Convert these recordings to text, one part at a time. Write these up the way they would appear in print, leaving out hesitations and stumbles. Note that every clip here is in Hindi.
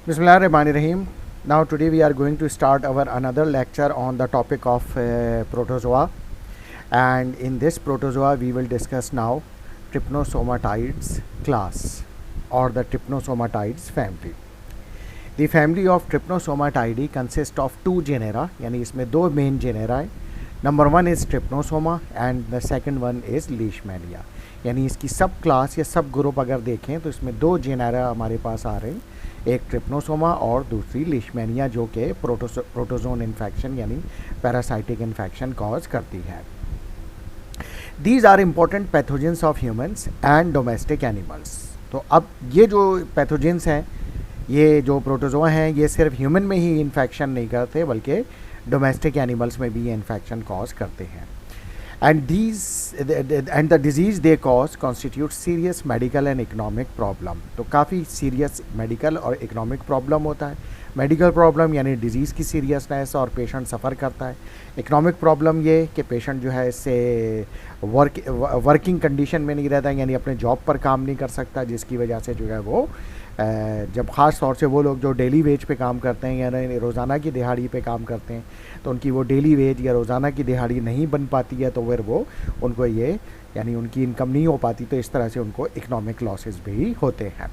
Bismillahirrahmanirrahim. Now today we are going to start our another lecture on the topic of protozoa, and in this protozoa we will discuss now trypanosomatids class or the trypanosomatids family. The family of trypanosomatidae consists of two genera, यानी इसमें दो main genera है. Number one is trypanosoma and the second one is leishmania. यानी इसकी सब क्लास या सब ग्रुप अगर देखें तो इसमें दो जेनेरा हमारे पास आ रहे हैं, एक ट्रिप्नोसोमा और दूसरी लीशमैनिया, जो कि प्रोटोजोन इन्फेक्शन यानी पैरासाइटिक इन्फेक्शन कॉज करती है. These are important pathogens of humans and domestic animals. तो अब ये जो पैथोजेंस हैं, ये जो प्रोटोजोआ हैं, ये सिर्फ ह्यूमन में ही इन्फेक्शन नहीं करते बल्कि डोमेस्टिक एनिमल्स में भी ये इन्फेक्शन कॉज करते हैं. And the disease they cause constitute serious medical and economic problem. तो काफ़ी serious medical और economic problem होता है. मेडिकल प्रॉब्लम यानी डिज़ीज़ की सीरियसनेस और पेशेंट सफ़र करता है. इकोनॉमिक प्रॉब्लम ये कि पेशेंट जो है इससे वर्किंग कंडीशन में नहीं रहता है, यानी अपने जॉब पर काम नहीं कर सकता, जिसकी वजह से जो है वो जब ख़ास तौर से वो लोग जो डेली वेज पे काम करते हैं यानी रोज़ाना की दिहाड़ी पे काम करते हैं, तो उनकी वो डेली वेज या रोज़ाना की दिहाड़ी नहीं बन पाती है, तो फिर वो उनको ये यानी उनकी इनकम नहीं हो पाती, तो इस तरह से उनको इकोनॉमिक लॉसेस भी होते हैं.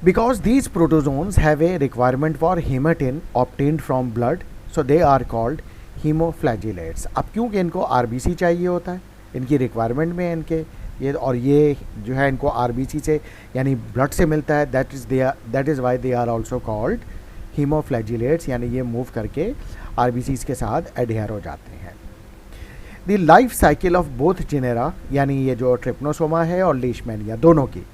Because these protozoans have a requirement for hematine obtained from blood, so they are called hemoflagellates. अब क्योंकि इनको आरबीसी चाहिए होता है, इनकी रिक्वायरमेंट में इनके ये, और ये जो है इनको आरबीसी से यानी ब्लड से मिलता है, that is why they are also called haemoflagellates, यानी ये मूव करके आरबीसीज के साथ एडहेयर हो जाते हैं. The life cycle of both genera, यानी ये जो ट्रिप्नोसोमा है और लीशमैनिया दोनों की,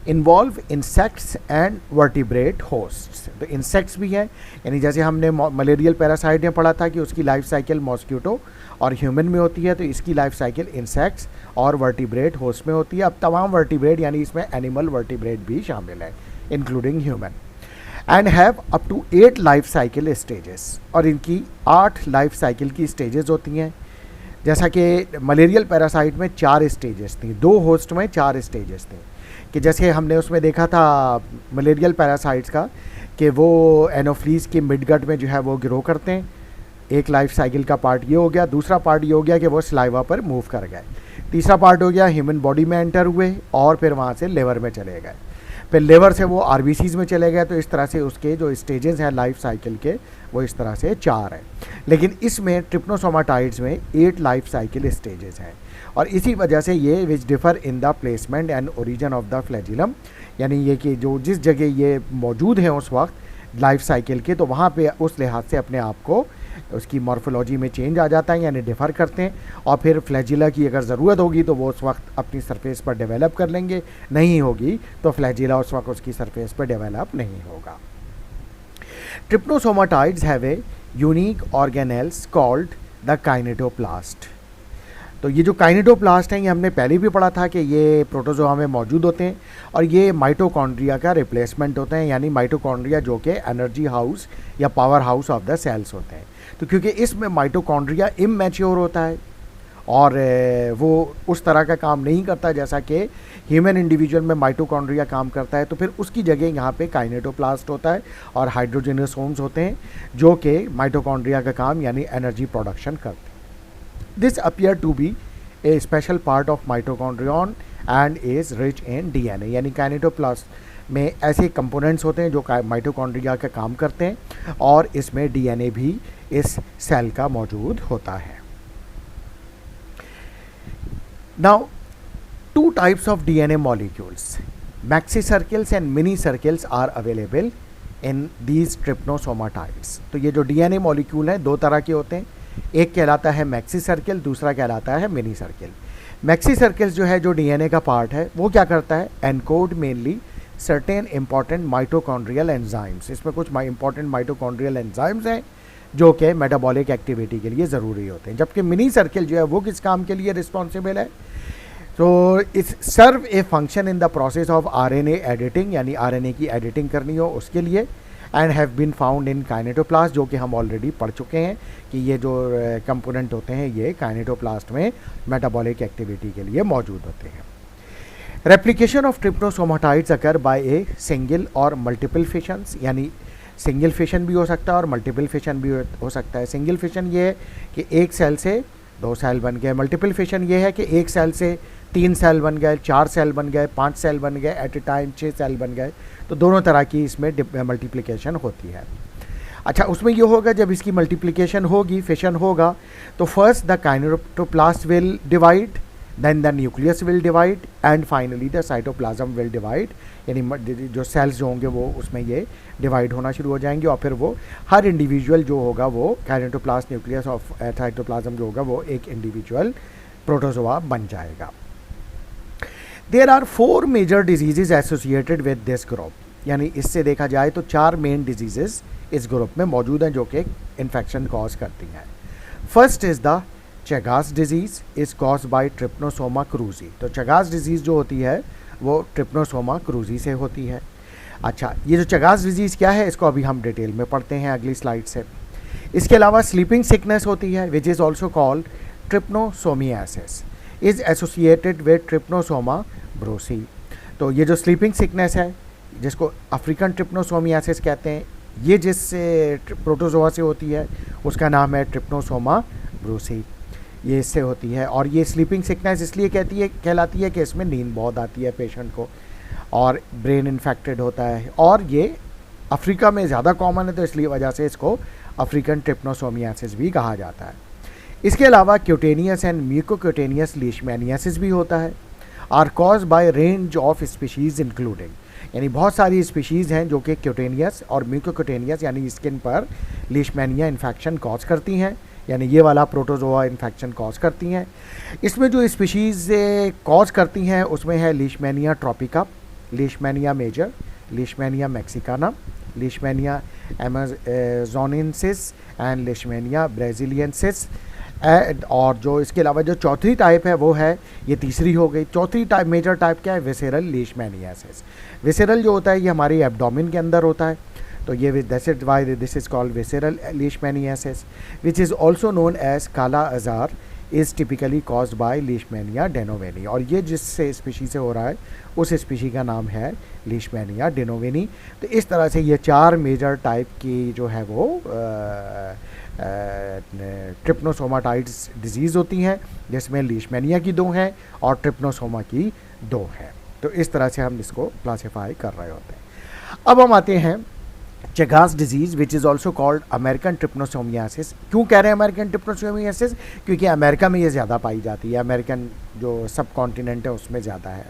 involve insects and vertebrate hosts. तो इंसेक्ट्स भी हैं, यानी जैसे हमने मलेरियल पैरासाइट में पढ़ा था कि उसकी लाइफ साइकिल मॉस्किटो और ह्यूमन में होती है, तो इसकी लाइफ साइकिल इंसेक्ट्स और वर्टिब्रेट होस्ट में होती है. अब तमाम वर्टिब्रेट यानी इसमें एनिमल वर्टिब्रेट भी शामिल है including human, and have up to 8 life cycle stages. और इनकी 8 लाइफ साइकिल की स्टेजेस होती हैं. जैसा कि मलेरियल पैरासाइट में 4 स्टेजेस थी, 2 होस्ट में 4 स्टेजेस थे, कि जैसे हमने उसमें देखा था मलेरियल पैरासाइट्स का कि वो एनोफ्लीज के मिडगट में जो है वो ग्रो करते हैं. एक लाइफ साइकिल का पार्ट ये हो गया. दूसरा पार्ट ये हो गया कि वो सलाइवा पर मूव कर गए. तीसरा पार्ट हो गया ह्यूमन बॉडी में एंटर हुए और फिर वहाँ से लिवर में चले गए, फिर लिवर से वो आरबीसीज में चले गए. तो इस तरह से उसके जो स्टेजेस हैं लाइफ साइकिल के, वो इस तरह से 4 हैं. लेकिन इसमें ट्रिप्नोसोमाटाइड्स में 8 लाइफ साइकिल स्टेजेस हैं, और इसी वजह से ये which differ in the placement and origin of the flagellum, यानी ये कि जो जिस जगह ये मौजूद हैं उस वक्त लाइफ साइकिल के, तो वहाँ पे उस लिहाज से अपने आप को उसकी मॉर्फोलॉजी में चेंज आ जाता है, यानी डिफ़र करते हैं. और फिर फ्लैजिला की अगर ज़रूरत होगी तो वो उस वक्त अपनी सरफेस पर डेवलप कर लेंगे, नहीं होगी तो फ्लैजिला उस वक्त उसकी सरफेस पर डेवलप नहीं होगा. Trypanosomatids have a unique organelles called the kinetoplast. तो ये जो काइनेटोप्लास्ट हैं ये हमने पहले भी पढ़ा था कि ये प्रोटोजोआ में मौजूद होते हैं, और ये माइटोकॉन्ड्रिया का रिप्लेसमेंट होते हैं, यानी माइटोकॉन्ड्रिया जो कि एनर्जी हाउस या power house of the cells होते हैं. तो क्योंकि इसमें माइटोकॉन्ड्रिया इमैच्योर होता है और वो उस तरह का काम नहीं करता जैसा कि ह्यूमन इंडिविजुअल में माइटोकॉन्ड्रिया काम करता है, तो फिर उसकी जगह यहाँ पे काइनेटोप्लास्ट होता है और हाइड्रोजनोसोम्स होते हैं जो कि माइटोकॉन्ड्रिया का काम यानी एनर्जी प्रोडक्शन करते हैं. This appear to be a special part of mitochondrion and is rich in DNA. यानी काइनेटोप्लास्ट में ऐसे कंपोनेंट्स होते हैं जो माइटोकॉन्ड्रिया का काम करते हैं, और इसमें डीएनए भी इस सेल का मौजूद होता है. Now 2 types of DNA molecules, maxi circles and mini circles are available in these trypnosomatides. तो ये जो डीएनए मॉलिक्यूल हैं 2 तरह के होते हैं, एक कहलाता है मैक्सी सर्किल, दूसरा कहलाता है मिनी सर्किल. मैक्सी सर्किल जो है जो डीएनए का पार्ट है वो क्या करता है, encode mainly certain important mitochondrial enzymes. इसमें कुछ इंपॉर्टेंट माइटोकॉन्ड्रियल एंजाइम्स हैं जो कि मेटाबॉलिक एक्टिविटी के लिए ज़रूरी होते हैं. जबकि मिनी सर्किल जो है वो किस काम के लिए रिस्पॉन्सिबल है, तो इस serve a function in the process of RNA editing, यानी आरएनए की एडिटिंग करनी हो उसके लिए, and have been found in kinetoplast, जो कि हम ऑलरेडी पढ़ चुके हैं कि ये जो कंपोनेंट होते हैं ये काइनेटोप्लास्ट में मेटाबॉलिक एक्टिविटी के लिए मौजूद होते हैं. Replication of trypanosomatids occur by a single or multiple fissions, यानी सिंगल फिशन भी हो सकता है और मल्टीपल फिशन भी हो सकता है। सिंगल फिशन ये है कि एक सेल से 2 सेल बन गए, मल्टीपल फिशन ये है कि एक सेल से 3 सेल बन गए, 4 सेल बन गए, 5 सेल बन गए, एट ए टाइम 6 सेल बन गए। तो दोनों तरह की इसमें मल्टीप्लिकेशन होती है। अच्छा, उसमें ये होगा जब इसकी मल्टीप्लिकेशन होगी, फिशन होगा, तो first the kinetoplast will divide, then the nucleus will divide and finally the cytoplasm will divide, यानी जो सेल्स जो होंगे वो उसमें ये डिवाइड होना शुरू हो जाएंगे और फिर वो हर इंडिविजुअल जो होगा वो काइनेटोप्लास्ट न्यूक्लियस ऑफ साइटोप्लाज्म जो होगा वो एक इंडिविजुअल प्रोटोजोआ बन जाएगा। There are 4 major diseases associated with this group, यानी इससे देखा जाए तो 4 मेन डिजीजेस इस ग्रुप में मौजूद हैं जो कि इन्फेक्शन कॉज करती हैं। First is the Chagas disease is cause by trypanosoma cruzi. तो चेगास डिजीज़ जो होती है वो ट्रिप्नोसोमा क्रूजी से होती है। अच्छा, ये जो चेगास डिजीज़ क्या है इसको अभी हम डिटेल में पढ़ते हैं अगली स्लाइड से। इसके अलावा स्लीपिंग सिकनेस होती है which is also called trypanosomiasis, is associated with trypanosoma brucei. तो ये जो स्लीपिंग सिकनेस है जिसको अफ्रीकन ट्रिप्नोसोमियासिस कहते हैं, ये जिस प्रोटोजोआ से होती है उसका नाम है ट्रिप्नोसोमा ब्रोसी, ये इससे होती है। और ये स्लीपिंग सिकनेस इसलिए कहलाती है कि इसमें नींद बहुत आती है पेशेंट को और ब्रेन इन्फेक्टेड होता है, और ये अफ्रीका में ज़्यादा कॉमन है तो इसलिए वजह से इसको अफ्रीकन ट्रिप्नोसोमियासिस भी कहा जाता है। इसके अलावा क्यूटेनियस एंड म्यूकोक्यूटेनियस लीशमैनियासिस भी होता है, are cause by range of species including, यानी बहुत सारी स्पीशीज़ हैं जो कि क्यूटेनियस और म्यूकोक्यूटेनियस यानी स्किन पर लीशमैनिया इन्फेक्शन कॉज करती हैं, यानी ये वाला प्रोटोजोआ इन्फेक्शन कॉज करती हैं। इसमें जो स्पीशीज़ कॉज करती हैं उसमें है Leishmania tropica, Leishmania major, Leishmania mexicana, Leishmania amazonensis and Leishmania braziliensis. और जो इसके अलावा जो चौथी टाइप है वो है, ये तीसरी हो गई, चौथी टाइप मेजर टाइप क्या है, विसेरल लीशमैनियासिस। विसेरल जो होता है ये हमारी एब्डोमेन के अंदर होता है, तो ये that's it why this is called visceral leishmaniasis which is also known as kala azar, is typically caused by Leishmania donovani. और ये जिस स्पीशी से हो रहा है उस स्पीशी का नाम है लीशमैनिया डेनोवेनी। तो इस तरह से ये 4 मेजर टाइप की जो है वो ट्रिप्नोसोमाटाइड्स डिजीज़ होती हैं, जिसमें लीशमैनिया की 2 हैं और ट्रिप्नोसोमा की 2 हैं। तो इस तरह से हम इसको क्लासीफाई कर रहे होते हैं। अब हम आते हैं Chagas disease which is also called American trypanosomiasis. क्यों कह रहे हैं अमेरिकन ट्रिप्नोसोमियासिस? क्योंकि अमेरिका में ये ज़्यादा पाई जाती है, अमेरिकन जो सब कॉन्टिनेंट है उसमें ज़्यादा है।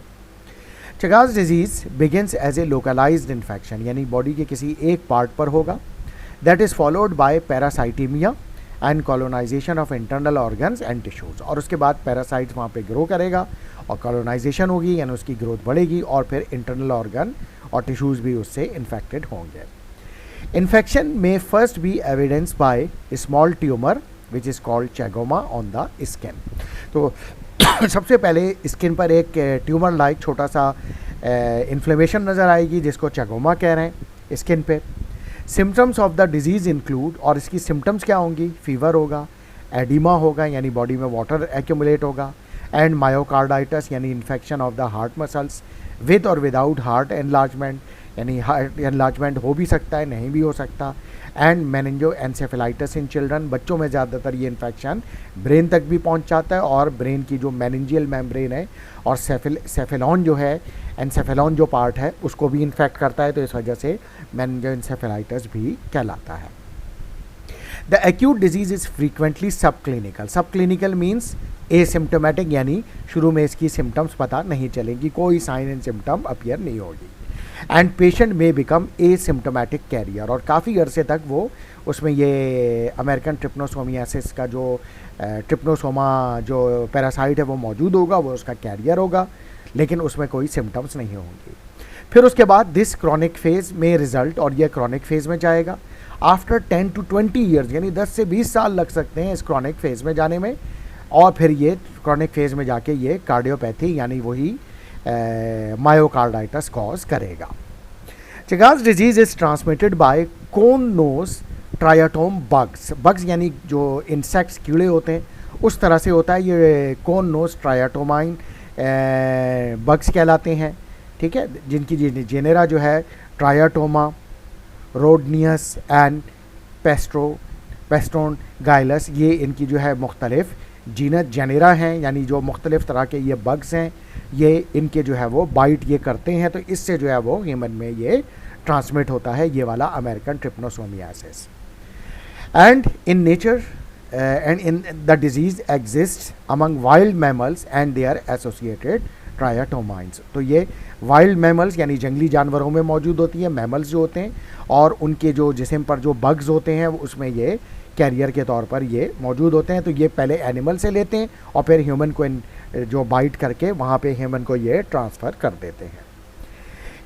Chagas disease begins as a localised infection, यानी बॉडी के किसी एक पार्ट पर होगा, that is followed by parasitaemia and colonisation of internal organs and tissues. और उसके बाद पैरासाइट्स वहाँ पे ग्रो करेगा और कॉलोनाइजेशन होगी, यानी उसकी ग्रोथ बढ़ेगी और फिर इंटरनल ऑर्गन और टिश्यूज़ भी उससे इन्फेक्टेड होंगे। Infection may first be evidenced by a small tumor which is called chagoma on the skin। तो सबसे पहले स्किन पर एक ट्यूमर लाइक छोटा सा इन्फ्लेमेशन नज़र आएगी जिसको चैगोमा कह रहे हैं स्किन पे। Symptoms of the disease include, और इसकी सिम्टम्स क्या होंगी, फीवर होगा, एडिमा होगा यानी बॉडी में वाटर एक्यूमुलेट होगा, एंड मायोकार्डाइटिस यानी infection of the heart muscles with और विदाउट हार्ट एनलार्जमेंट, यानी हार्ट एनलार्जमेंट हो भी सकता है नहीं भी हो सकता, एंड मेनिंजो एनसेफेलाइटिस इन चिल्ड्रन। बच्चों में ज़्यादातर ये इन्फेक्शन ब्रेन तक भी पहुंच जाता है और ब्रेन की जो मेनिंजियल मेम्ब्रेन है और सेफेलॉन जो है, एनसेफेलॉन जो पार्ट है उसको भी इन्फेक्ट करता है, तो इस वजह से मेनिंजो एनसेफेलाइटिस भी कहलाता है। The acute disease is frequently सब क्लिनिकल। सब क्लिनिकल मीन्स एसिम्टोमेटिक, यानी शुरू में इसकी सिम्टम्स पता नहीं चलेंगी, कोई साइन एंड सिम्टम अपीयर नहीं होगी, एंड पेशेंट में बिकम एसिम्टोमेटिक कैरियर, और काफ़ी अरसे तक वो उसमें ये अमेरिकन ट्रिप्नोसोमियासिस का जो ट्रिप्नोसोमा जो पैरासाइट है वो मौजूद होगा, वो उसका कैरियर होगा, लेकिन उसमें कोई सिम्टम्स नहीं होंगे। फिर उसके बाद दिस क्रॉनिक फेज में रिजल्ट, और ये क्रॉनिक फेज में जाएगा आफ्टर 10 to 20 ईयर्स, यानी 10 से 20 साल लग सकते हैं इस क्रॉनिक फेज में जाने में, और फिर ये क्रॉनिक फेज में जाके ये कार्डियोपैथी यानी वही मायोकार्डाइटिस कॉज करेगा। Chagas disease is transmitted by cone nose triatome bugs. Bugs यानी जो इंसेक्ट्स कीड़े होते हैं उस तरह से होता है। ये कोन नोज ट्रायाटोमाइन बग्स कहलाते हैं, ठीक है, जिनकी जेनेरा जो है ट्रायाटोमा, रोडनियस एंड पेस्टोन गाइलस, ये इनकी जो है मुख्तलिफ जीनस जेनेरा हैं, यानी जो मुख्तलिफ तरह के ये बग्स हैं, ये इनके जो है वो बाइट ये करते हैं, तो इससे जो है वो ह्यूमन में ये ट्रांसमिट होता है, ये वाला American trypanosomiasis. And in nature and in the disease exists among wild mammals and they are associated triatomines। तो ये वाइल्ड मैमल्स यानी जंगली जानवरों में मौजूद होती है, मैमल्स जो होते हैं, और उनके जो जिस्म पर जो बग्स होते हैं उसमें ये कैरियर के तौर पर ये मौजूद होते हैं। तो ये पहले एनिमल से लेते हैं और फिर ह्यूमन को जो बाइट करके वहाँ पे ह्यूमन को ये ट्रांसफ़र कर देते हैं।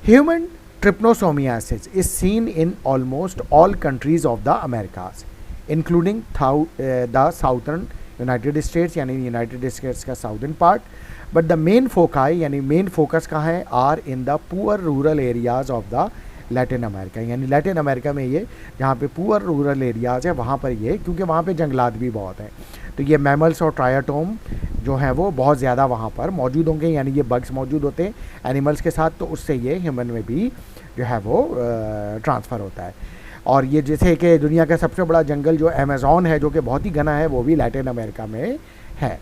Human trypanosomiasis is seen in almost all countries of the Americas including the southern United States, यानी यूनाइटेड स्टेट्स का southern part, but the main foci यानी मेन फोकस कहाँ है, are in the poor rural areas of the Latin America, यानी लैटिन अमेरिका में ये जहाँ पे पुअर रूरल एरियाज है वहाँ पर ये, क्योंकि वहाँ पे जंगलात भी बहुत हैं, तो ये मैमल्स और ट्रायाटोम जो हैं वो बहुत ज़्यादा वहाँ पर मौजूद होंगे, यानी ये बग्स मौजूद होते हैं एनिमल्स के साथ, तो उससे ये ह्यूमन में भी जो है वो ट्रांसफ़र होता है। और ये जैसे कि दुनिया का सबसे बड़ा जंगल जो अमेज़ॉन है, जो कि बहुत ही घना है, वो भी लैटिन अमेरिका में है,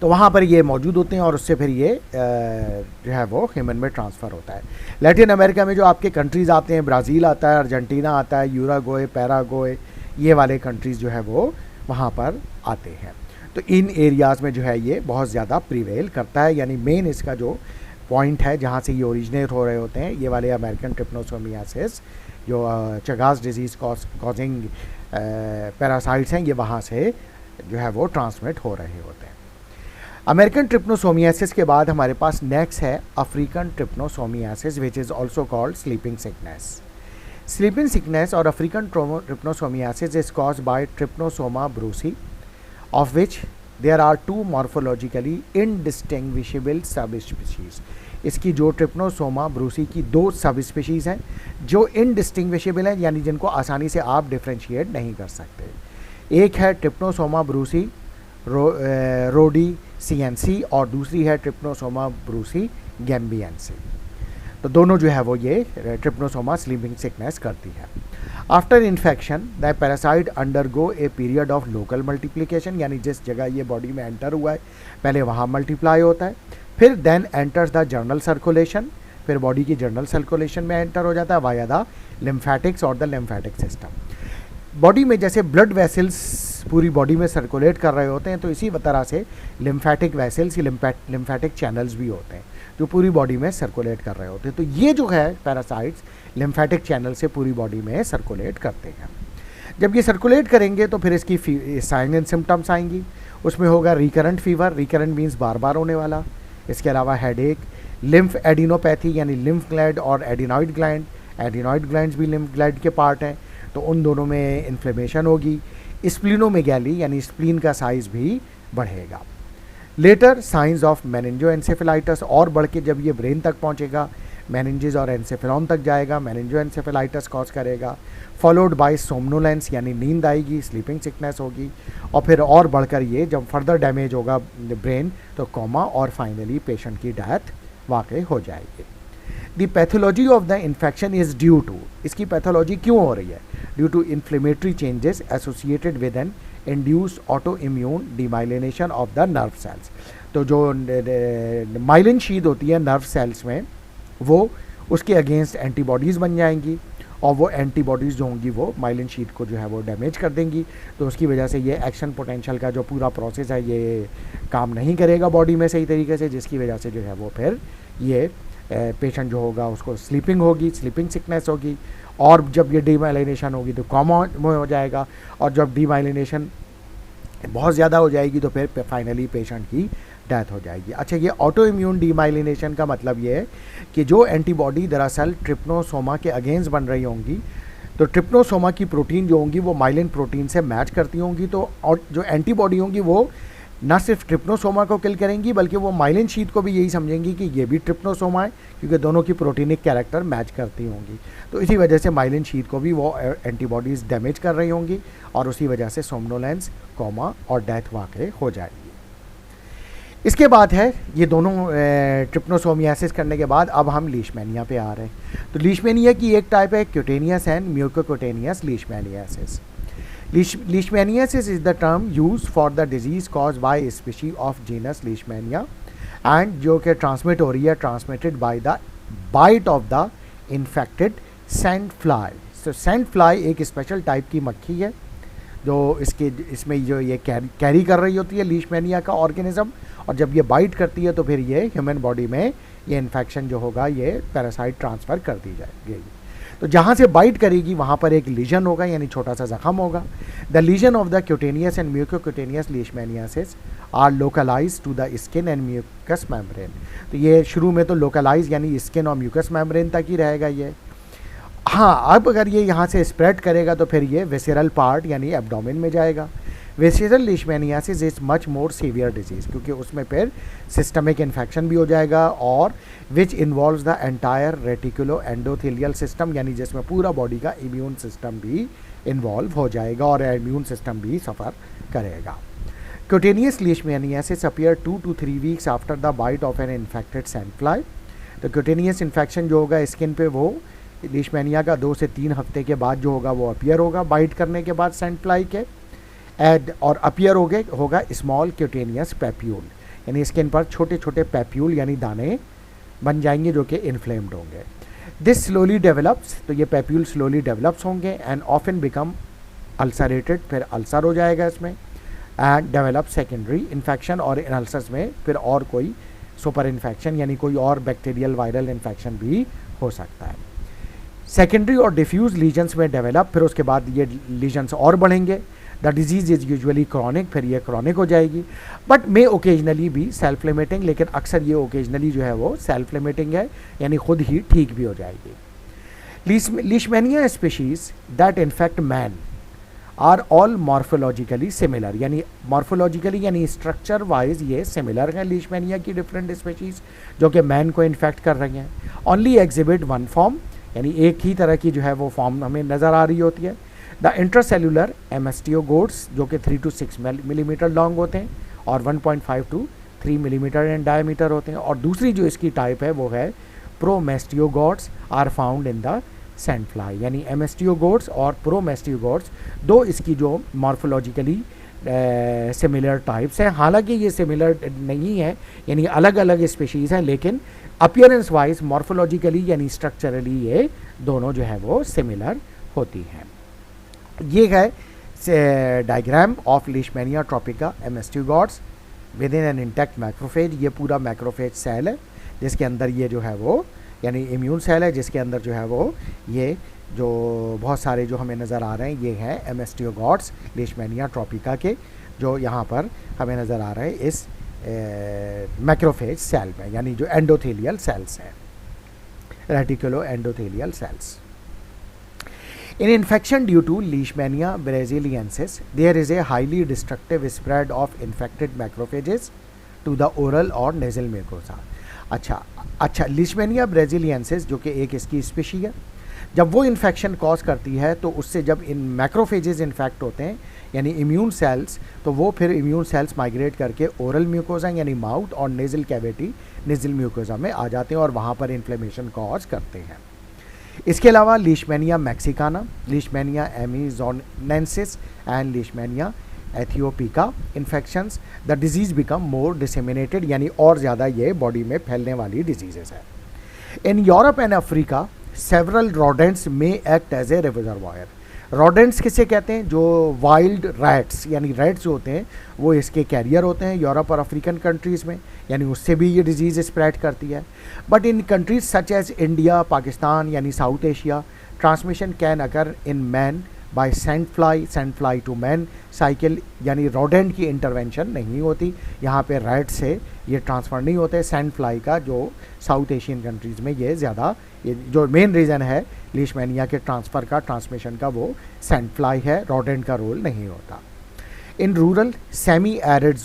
तो वहाँ पर ये मौजूद होते हैं और उससे फिर ये जो है वो ह्यूमन में ट्रांसफ़र होता है। लैटिन अमेरिका में जो आपके कंट्रीज़ आते हैं, ब्राज़ील आता है, अर्जेंटीना आता है, यूरागोए, पैरागोए, ये वाले कंट्रीज़ जो है वो वहाँ पर आते हैं। तो इन एरियाज़ में जो है ये बहुत ज़्यादा प्रिवेल करता है, यानी मेन इसका जो पॉइंट है जहाँ से ये ओरिजिनेट हो रहे होते हैं, ये वाले अमेरिकन ट्रिप्नोसोमियासिस जो चगास डिजीज़ कॉजिंग पैरासाइट्स हैं, ये वहाँ से जो है वो ट्रांसमिट हो रहे होते हैं। अमेरिकन ट्रिप्नोसोमियासिस के बाद हमारे पास नेक्स्ट है African trypanosomiasis which is also called sleeping sickness. Sleeping sickness और African trypanosomiasis is caused by Trypanosoma brucei of which there are two morphologically indistinguishable subspecies. इसकी जो ट्रिप्नोसोमा ब्रूसी की दो सब स्पीशीज़ हैं जो इनडिस्टिंग्विशेबल हैं, यानी जिनको आसानी से आप डिफ्रेंशिएट नहीं कर सकते। एक है ट्रिप्नोसोमा ब्रूसी रोडी CNC और दूसरी है ट्रिप्नोसोमा ब्रूसी गैम्बियनसी। तो दोनों जो है वो ये ट्रिप्नोसोमा स्लीपिंग सिकनेस करती है। After infection the parasite undergo a period of local multiplication, यानी जिस जगह ये बॉडी में एंटर हुआ है पहले वहाँ मल्टीप्लाई होता है, फिर then enters the general circulation, फिर बॉडी की जर्नल सर्कुलेशन में एंटर हो जाता है वाया द लिम्फेटिक्स और द लिम्फेटिक सिस्टम। बॉडी में जैसे ब्लड वेसल्स पूरी बॉडी में सर्कुलेट कर रहे होते हैं, तो इसी तरह से लिम्फेटिक वेसल्स लिम्फेटिक चैनल्स भी होते हैं जो पूरी बॉडी में सर्कुलेट कर रहे होते हैं। तो ये जो है पैरासाइट्स लिम्फेटिक चैनल से पूरी बॉडी में सर्कुलेट करते हैं। जब ये सर्कुलेट करेंगे तो फिर इसकी साइन एंड सिम्टम्स आएंगी, उसमें होगा रिकरेंट फीवर, रिकरेंट मीन्स बार बार होने वाला, इसके अलावा हेडेक, लिम्फ एडिनोपैथी यानी लिम्फ ग्लैंड और एडिनॉइड ग्लैंड, एडिनॉइड ग्लैंड्स भी लिम्फ ग्लैंड के पार्ट हैं, तो उन दोनों में इन्फ्लेमेशन होगी। स्प्लीनोमेगैली यानी स्प्लीन का साइज़ भी बढ़ेगा। लेटर साइंस ऑफ मेनिंजोएंसेफेलाइटिस, और बढ़ के जब ये ब्रेन तक पहुंचेगा मेनिंजेस और एंसेफेलॉन तक जाएगा, मेनिंजोएंसेफेलाइटिस कॉज करेगा, फॉलोड बाय सोमनोलेंस यानी नींद आएगी, स्लीपिंग सिकनेस होगी, और फिर और बढ़कर ये जब फर्दर डैमेज होगा ब्रेन तो कोमा और फाइनली पेशेंट की डेथ वाकई हो जाएगी। The pathology of the infection is due to, इसकी पैथोलॉजी क्यों हो रही है, due to inflammatory changes associated with an induced autoimmune demyelination of the nerve cells. तो जो माइलिन शीथ होती है नर्व सेल्स में, वो उसके अगेंस्ट एंटीबॉडीज़ बन जाएंगी और वो एंटीबॉडीज़ जो होंगी वो माइलिन शीथ को जो है वो डैमेज कर देंगी, तो उसकी वजह से ये एक्शन पोटेंशियल का जो पूरा प्रोसेस है ये काम नहीं करेगा बॉडी में सही तरीके से, जिसकी वजह से जो है वो फिर ये पेशेंट जो होगा उसको स्लीपिंग होगी, स्लीपिंग सिकनेस होगी, और जब ये डीमाइलिनेशन होगी तो कोमा में हो जाएगा, और जब डीमाइलिनेशन बहुत ज़्यादा हो जाएगी तो फिर फाइनली पेशेंट की डेथ हो जाएगी। अच्छा, ये ऑटो इम्यून डीमाइलिनेशन का मतलब ये है कि जो एंटीबॉडी दरअसल ट्रिप्नोसोमा के अगेंस्ट बन रही होंगी, तो ट्रिप्नोसोमा की प्रोटीन जो होंगी वो माइलिन प्रोटीन से मैच करती होंगी, तो और जो एंटीबॉडी होंगी वो ना सिर्फ ट्रिप्नोसोमा को किल करेंगी बल्कि वो माइलिन शीथ को भी यही समझेंगी कि ये भी ट्रिप्नोसोमा है, क्योंकि दोनों की प्रोटीनिक कैरेक्टर मैच करती होंगी, तो इसी वजह से माइलिन शीथ को भी वो एंटीबॉडीज़ डैमेज कर रही होंगी और उसी वजह से सोमनोलेंस, कोमा और डेथ वाकई हो जाएगी। इसके बाद है ये दोनों ट्रिप्नोसोमियासिस करने के बाद अब हम लीशमैनिया पे आ रहे हैं। तो लीशमैनिया की एक टाइप है cutaneous and mucocutaneous leishmaniasis. Leishmaniasis is the term used for the disease caused by a species of genus Leishmania and जो कि ट्रांसमिट हो रही है transmitted by the bite of the infected sand fly. So sand fly एक स्पेशल टाइप की मक्खी है जो इसमें जो ये कैरी कर रही होती है लीशमैनिया का ऑर्गेनिज्म, और जब ये बाइट करती है तो फिर ये ह्यूमन बॉडी में ये इन्फेक्शन जो होगा ये पैरासाइट ट्रांसफ़र कर दी जाएगी। तो जहाँ से बाइट करेगी वहाँ पर एक लीजन होगा, यानी छोटा सा जख्म होगा। The lesion of the cutaneous and mucocutaneous leishmaniasis are localize to the skin and mucous membrane. तो ये शुरू में तो लोकलाइज यानी स्किन और म्यूकस मेम्ब्रेन तक ही रहेगा ये। हाँ, अब अगर ये यहाँ से स्प्रेड करेगा तो फिर ये विसरल पार्ट यानी एब्डोमेन में जाएगा। Visceral leishmaniasis is much more severe disease, क्योंकि उसमें फिर सिस्टमिक इन्फेक्शन भी हो जाएगा और which involves the entire reticulo endothelial system, यानी जिसमें पूरा बॉडी का इम्यून सिस्टम भी इन्वॉल्व हो जाएगा और इम्यून सिस्टम भी सफ़र करेगा। Cutaneous leishmaniasis appear 2 to 3 weeks after the bite of an infected sand fly. तो क्यूटेनियस इन्फेक्शन जो होगा स्किन पे वो लीशमैनिया का 2 से 3 हफ्ते के बाद जो होगा वो अपीयर होगा बाइट करने के बाद सैंड फ्लाई के। और अपीयर होगा स्मॉल क्यूटेनियस पैप्यूल, यानी स्किन पर छोटे छोटे पैप्यूल यानी दाने बन जाएंगे जो कि इन्फ्लेम्ड होंगे। दिस स्लोली डेवलप्स, तो ये पैप्यूल स्लोली डेवलप्स होंगे एंड ऑफन बिकम अल्सरेटेड, फिर अल्सर हो जाएगा इसमें, एंड डेवलप सेकेंडरी इन्फेक्शन, और इन अल्सर्स में फिर और कोई सुपर इन्फेक्शन यानी कोई और बैक्टीरियल वायरल इन्फेक्शन भी हो सकता है। सेकेंडरी और डिफ्यूज लीजन्स में डेवलप, फिर उसके बाद ये लीजन्स और बढ़ेंगे। The disease is usually chronic, फिर ये क्रॉनिक हो जाएगी, बट मे ओकेजनली भी सेल्फ लिमिटिंग, लेकिन अक्सर ये ओकेजनली जो है वो सेल्फ लिमिटिंग है, यानी खुद ही ठीक भी हो जाएगी। Leishmania species that infect man are all morphologically similar, यानी मॉर्फोलॉजिकली यानी स्ट्रक्चर वाइज ये सिमिलर हैं लीशमैनिया की डिफरेंट स्पीशीज़ जो कि मैन को इन्फेक्ट कर रही हैं। ओनली एग्जिबिट वन फॉर्म, यानी एक ही तरह की जो है वो फॉर्म हमें नज़र आ रही होती है। द इंट्रासेलुलर एमेस्टियोगोड्स जो कि 3 to 6 मिलीमीटर लॉन्ग होते हैं और 1.5 to 3 मिलीमीटर इन डायमीटर होते हैं, और दूसरी जो इसकी टाइप है वो है promastigotes are found in the sand fly, यानी एमेस्टियोगोड्स और प्रोमेस्टियोगोड्स दो इसकी जो मॉर्फोलॉजिकली सिमिलर टाइप्स हैं। हालांकि ये सिमिलर नहीं है, यानी अलग अलग स्पीशीज़ हैं, लेकिन अपीयरेंस वाइज मॉर्फोलॉजिकली यानी स्ट्रक्चरली ये दोनों जो है वो सिमिलर होती हैं। ये है diagram of Leishmania tropica amastigotes within an intact macrophage. ये पूरा मैक्रोफेज सेल है जिसके अंदर ये जो है वो यानी इम्यून सेल है जिसके अंदर जो है वो ये जो बहुत सारे जो हमें नज़र आ रहे हैं ये हैं एमेस्टियोगोड्स लीशमैनिया ट्रॉपिका के, जो यहाँ पर हमें नज़र आ रहे हैं इस मैक्रोफेज सेल में, यानी जो एंडोथेलियल सेल्स हैं, reticulo endothelial cells. In infection due to Leishmania brasiliensis, there is a highly destructive spread of infected macrophages to the oral or nasal mucosa. अच्छा लीशमैनिया ब्राज़िलियंसिस जो कि एक इसकी स्पीशी है, जब वो इन्फेक्शन कॉज करती है तो उससे जब इन मैक्रोफेजेस इन्फेक्ट होते हैं यानी इम्यून सेल्स, तो वो फिर इम्यून सेल्स माइग्रेट करके ओरल म्यूकोसा यानी माउथ और नेज़ल कैविटी नेज़ल म्यूकोसा में आ जाते हैं और वहाँ पर इन्फ्लेमेशन कॉज करते हैं। इसके अलावा Leishmania mexicana, Leishmania amazonensis and Leishmania aethiopica infections the disease become more disseminated, यानी और ज़्यादा ये बॉडी में फैलने वाली डिजीज़ेस है। In Europe and Africa several rodents may act as a reservoir. Rodents किसे कहते हैं? जो वाइल्ड रैट्स यानी रैट्स जो होते हैं वो इसके कैरियर होते हैं यूरोप और अफ्रीकन कंट्रीज़ में, यानी उससे भी ये डिजीज़ स्प्रेड करती है। But in countries such as India, Pakistan यानी South Asia, transmission can occur in man by sand fly to man cycle, यानी रोडेंट की इंटरवेंशन नहीं होती, यहाँ पे रैट से ये ट्रांसफ़र नहीं होते। सैंड फ्लाई का जो साउथ एशियन कंट्रीज़ में ये ज़्यादा, ये जो मेन रीज़न है लीशमैनिया के ट्रांसफ़र का ट्रांसमिशन का वो सैंड फ्लाई है, रोडेंट का रोल नहीं होता। In rural semi arid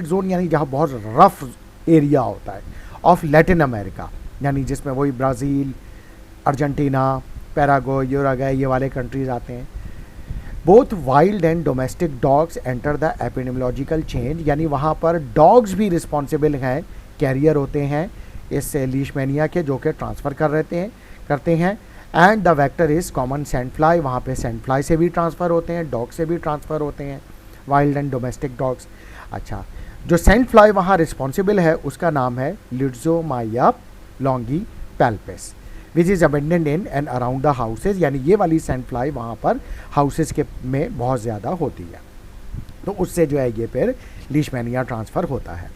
zone यानी जहाँ बहुत रफ एरिया होता है ऑफ लैटिन अमेरिका, यानी जिसमें वही ब्राज़ील, अर्जेंटीना, पैराग्वे, यूरुग्वे ये वाले कंट्रीज़ आते हैं। Both wild and domestic dogs enter the epidemiological change, यानी वहाँ पर डॉग्स भी रिस्पॉन्सिबल हैं, कैरियर होते हैं इस लीशमैनिया के, जो कि ट्रांसफ़र करते हैं। And the vector is common sand fly, वहाँ पे सैंड फ्लाई से भी ट्रांसफ़र होते हैं, डॉग से भी ट्रांसफ़र होते हैं, वाइल्ड एंड डोमेस्टिक डॉग्स। अच्छा, जो सैंड फ्लाई वहाँ रिस्पॉन्सिबल है उसका नाम है Lutzomyia longipalpis, which is abundant in and around the houses, यानी ये वाली सैंड फ्लाई वहाँ पर हाउसेज के में बहुत ज़्यादा होती है, तो उससे जो है ये फिर लीशमैनिया ट्रांसफ़र होता है।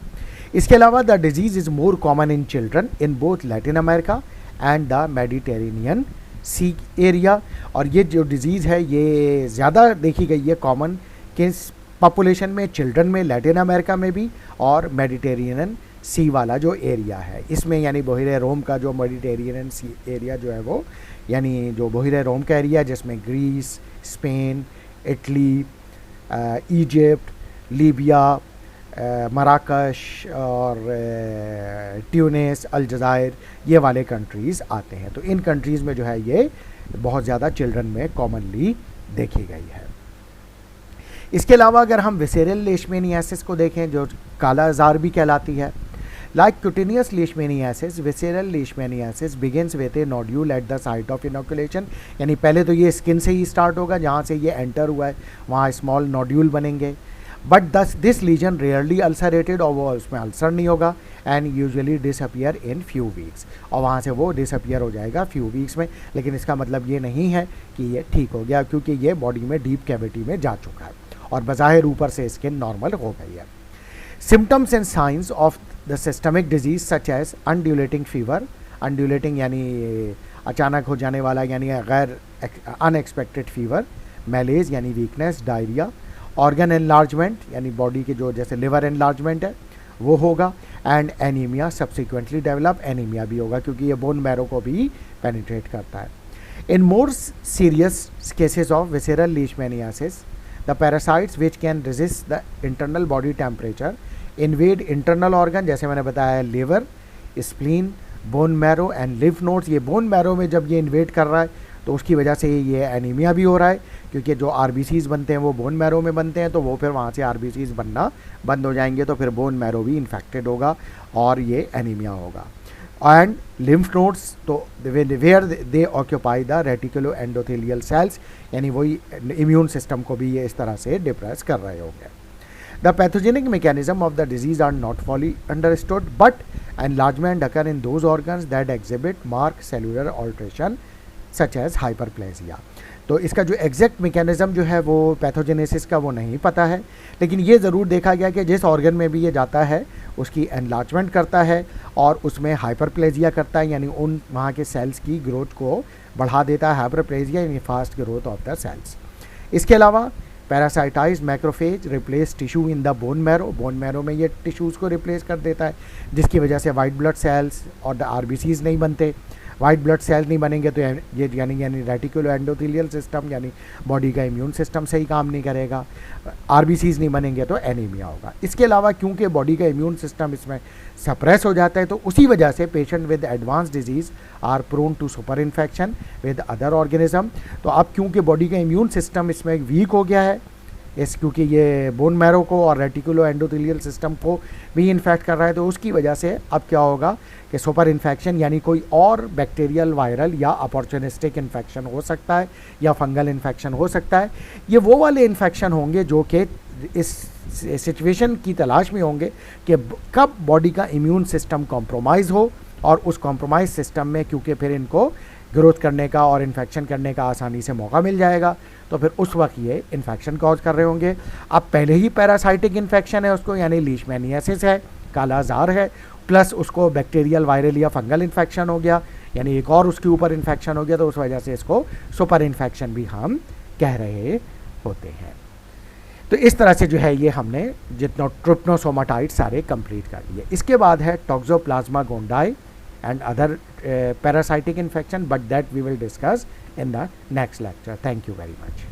इसके अलावा the disease is more common in children in both Latin America and the Mediterranean sea area, और ये जो डिज़ीज़ है ये ज़्यादा देखी गई है कॉमन किस पॉपुलेशन में, चिल्ड्रन में, लैटिन अमेरिका में भी, और मेडिटेरेनियन सी वाला जो एरिया है इसमें, यानी बहिरे रोम का जो मेडिटेरेनियन सी एरिया जो है वो, यानी जो बहिरे रोम का एरिया जिसमें Greece, Spain, Italy, Egypt, Libya, मराकश और ट्यूनिस, अलजायर, ये वाले कंट्रीज़ आते हैं। तो इन कंट्रीज़ में जो है ये बहुत ज़्यादा चिल्ड्रन में कॉमनली देखी गई है। इसके अलावा अगर हम विसेरल लीशमैनियासिस को देखें जो काला अज़ार भी कहलाती है, like cutaneous leishmaniasis, visceral leishmaniasis begins with A nodule at the site of inoculation, यानी पहले तो ये स्किन से ही स्टार्ट होगा, जहाँ से ये एंटर हुआ है वहाँ स्मॉल नोड्यूल बनेंगे, but this lesion rarely ulcerated, और वो उसमें अल्सर नहीं होगा, and usually disappear in few weeks, और वहाँ से वो डिसअपियर हो जाएगा फ्यू वीक्स में। लेकिन इसका मतलब ये नहीं है कि ये ठीक हो गया, क्योंकि ये बॉडी में डीप कैविटी में जा चुका है और बज़ाहिर ऊपर से स्किन नॉर्मल हो गई है। Symptoms and signs of the systemic disease such as undulating fever, undulating यानी अचानक हो जाने वाला, यानी गैर अनएक्सपेक्टेड फीवर, मैलेज यानी वीकनेस, डायरिया, ऑर्गन एनलार्जमेंट यानी बॉडी के जो जैसे लिवर एनलार्जमेंट है वो होगा, and anaemia subsequently develop, anaemia भी होगा क्योंकि ये बोन मैरो को भी पेनिट्रेट करता है। In more serious cases of visceral leishmaniasis, the parasites which can resist the internal body temperature invade internal organ, जैसे मैंने बताया liver, spleen, bone marrow and lymph nodes. ये बोन मैरो में जब ये इन्वेड कर रहा है तो उसकी वजह से ये एनीमिया भी हो रहा है, क्योंकि जो आरबीसीज बनते हैं वो बोन मैरो में बनते हैं, तो वो फिर वहाँ से आरबीसीज बनना बंद हो जाएंगे, तो फिर बोन मैरो भी इन्फेक्टेड होगा और ये एनीमिया होगा। एंड लिम्फ नोड्स, तो where they occupy the reticuloendothelial cells, यानी वही इम्यून सिस्टम को भी ये इस तरह से डिप्रेस कर रहे होंगे। The pathogenic mechanism of the disease are not fully understood, but enlargement occur in those organs that exhibit marked cellular alteration such as hyperplasia। तो इसका जो एग्जैक्ट मैकेनिज्म जो है वो पैथोजेनेसिस का वो नहीं पता है, लेकिन ये ज़रूर देखा गया कि जिस ऑर्गन में भी ये जाता है उसकी एनलार्जमेंट करता है और उसमें हाइपरप्लेजिया करता है, यानी उन वहाँ के सेल्स की ग्रोथ को बढ़ा देता है, हाइपरप्लेजिया यानी fast growth of the cells. इसके अलावा parasitised macrophage replace tissue in the bone marrow, bone marrow में ये टिश्यूज़ को रिप्लेस कर देता है, जिसकी वजह से वाइट ब्लड सेल्स और द आरबीसीज नहीं बनते। वाइट ब्लड सेल्स नहीं बनेंगे तो ये यानी रेटिकुलो एंडोथेलियल सिस्टम यानी बॉडी का इम्यून सिस्टम सही काम नहीं करेगा, आरबीसीज नहीं बनेंगे तो एनीमिया होगा। इसके अलावा क्योंकि बॉडी का इम्यून सिस्टम इसमें सप्रेस हो जाता है, तो उसी वजह से patient with advance disease are prone to super infection with other organism. तो अब क्योंकि बॉडी का इम्यून सिस्टम इसमें वीक हो गया है, क्योंकि ये बोन मैरो को और रेटिकुलो एंडोथेलियल सिस्टम को भी इन्फेक्ट कर रहा है, तो उसकी वजह से अब क्या होगा कि सुपर इन्फेक्शन यानी कोई और बैक्टीरियल, वायरल या अपॉर्चुनिस्टिक इन्फेक्शन हो सकता है या फंगल इन्फेक्शन हो सकता है। ये वो वाले इन्फेक्शन होंगे जो कि इस सिचुएशन की तलाश में होंगे कि कब बॉडी का इम्यून सिस्टम कॉम्प्रोमाइज़ हो, और उस कॉम्प्रोमाइज सिस्टम में क्योंकि फिर इनको ग्रोथ करने का और इन्फेक्शन करने का आसानी से मौका मिल जाएगा, तो फिर उस वक्त ये इन्फेक्शन कॉज कर रहे होंगे। अब पहले ही पैरासाइटिक इन्फेक्शन है उसको, यानी लीशमैनियासिस है, काला अज़ार है, प्लस उसको बैक्टीरियल, वायरल या फंगल इन्फेक्शन हो गया, यानी एक और उसके ऊपर इन्फेक्शन हो गया, तो उस वजह से इसको सुपर इन्फेक्शन भी हम कह रहे होते हैं। तो इस तरह से जो है ये हमने जितना ट्रिप्नोसोमाटाइड सारे कंप्लीट कर लिए। इसके बाद है toxoplasma गोंडाई and other parasitic infection, but that we will discuss in the next lecture. Thank you very much.